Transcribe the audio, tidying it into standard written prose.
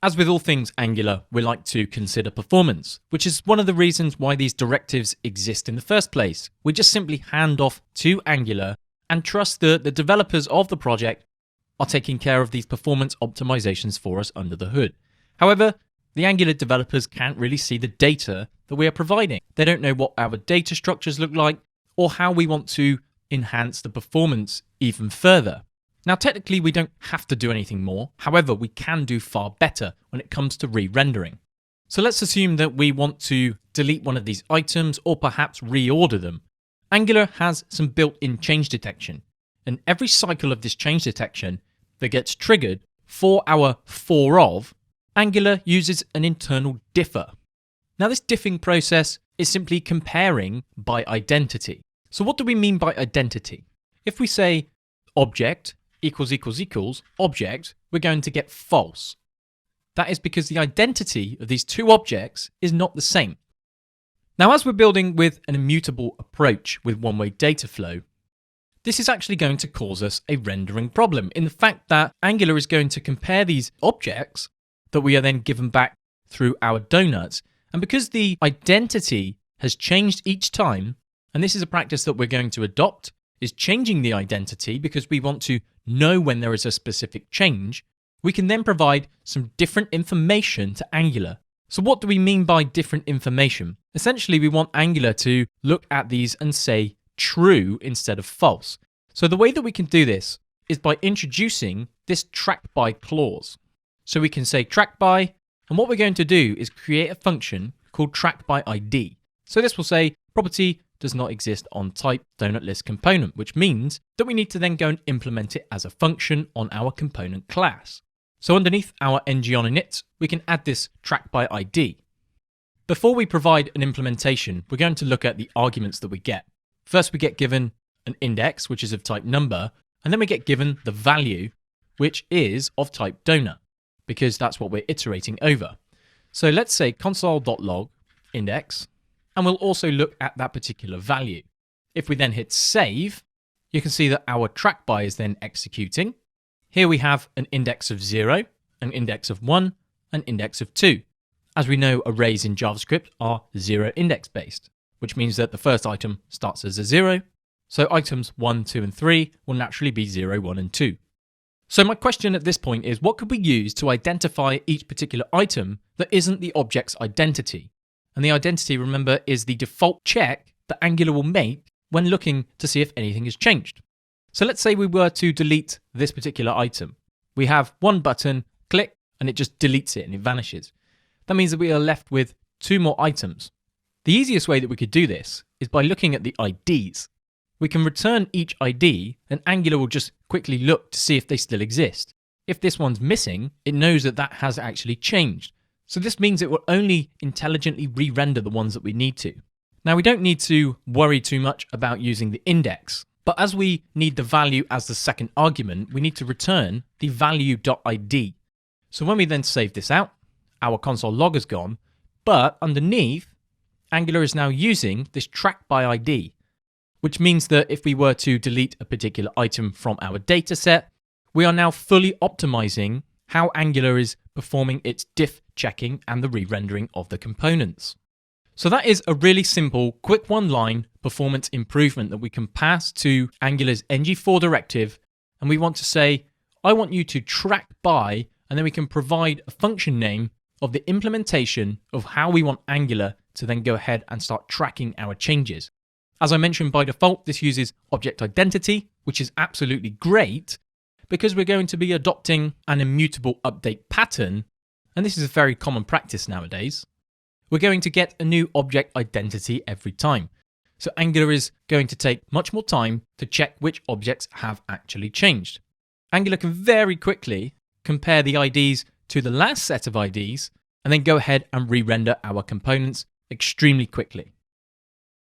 As with all things Angular, we like to consider performance, which is one of the reasons why these directives exist in the first place. We just simply hand off to Angular and trust that the developers of the project are taking care of these performance optimizations for us under the hood. However, the Angular developers can't really see the data that we are providing. They don't know what our data structures look like or how we want to enhance the performance even further. Now, technically, we don't have to do anything more. However, we can do far better when it comes to re-rendering. So let's assume that we want to delete one of these items or perhaps reorder them. Angular has some built-in change detection, and every cycle of this change detection that gets triggered for our for of, Angular uses an internal differ. Now, this diffing process is simply comparing by identity. So what do we mean by identity? If we say object equals object, we're going to get false. That is because the identity of these two objects is not the same. Now, as we're building with an immutable approach with one-way data flow, this is actually going to cause us a rendering problem in the fact that Angular is going to compare these objects that we are then given back through our donuts. And because the identity has changed each time, and this is a practice that we're going to adopt, is changing the identity because we want to know when there is a specific change, we can then provide some different information to Angular. So what do we mean by different information? Essentially, we want Angular to look at these and say true instead of false. So the way that we can do this is by introducing this trackby clause. So we can say trackby, and what we're going to do is create a function called trackby_id. So this will say property does not exist on type donut list component, which means that we need to then go and implement it as a function on our component class. So underneath our ng-on-init, we can add this trackby_id. Before we provide an implementation, we're going to look at the arguments that we get. First, we get given an index, which is of type number, and then we get given the value, which is of type donut, because that's what we're iterating over. So let's say console.log index, and we'll also look at that particular value. If we then hit save, you can see that our trackby is then executing. Here we have an index of 0, an index of 1, an index of 2. As we know, arrays in JavaScript are 0 index based, which means that the first item starts as a 0. So items 1, 2, and 3 will naturally be 0, 1, and 2. So my question at this point is, what could we use to identify each particular item that isn't the object's identity? And the identity, remember, is the default check that Angular will make when looking to see if anything has changed. So let's say we were to delete this particular item. We have one button, click, and it just deletes it and it vanishes. That means that we are left with two more items. The easiest way that we could do this is by looking at the IDs. We can return each ID and Angular will just quickly look to see if they still exist. If this one's missing, it knows that that has actually changed. So this means it will only intelligently re-render the ones that we need to. Now, we don't need to worry too much about using the index, but as we need the value as the second argument, we need to return the value.id. So when we then save this out, our console log is gone, but underneath, Angular is now using this trackby_id, which means that if we were to delete a particular item from our dataset, we are now fully optimizing how Angular is performing its diff checking and the re-rendering of the components. So that is a really simple, quick one-line performance improvement that we can pass to Angular's ng4 directive, and we want to say, I want you to track by, and then we can provide a function name of the implementation of how we want Angular to then go ahead and start tracking our changes. As I mentioned, by default, this uses object identity, which is absolutely great because we're going to be adopting an immutable update pattern, and this is a very common practice nowadays. We're going to get a new object identity every time. So Angular is going to take much more time to check which objects have actually changed. Angular can very quickly compare the IDs to the last set of IDs and then go ahead and re-render our components extremely quickly.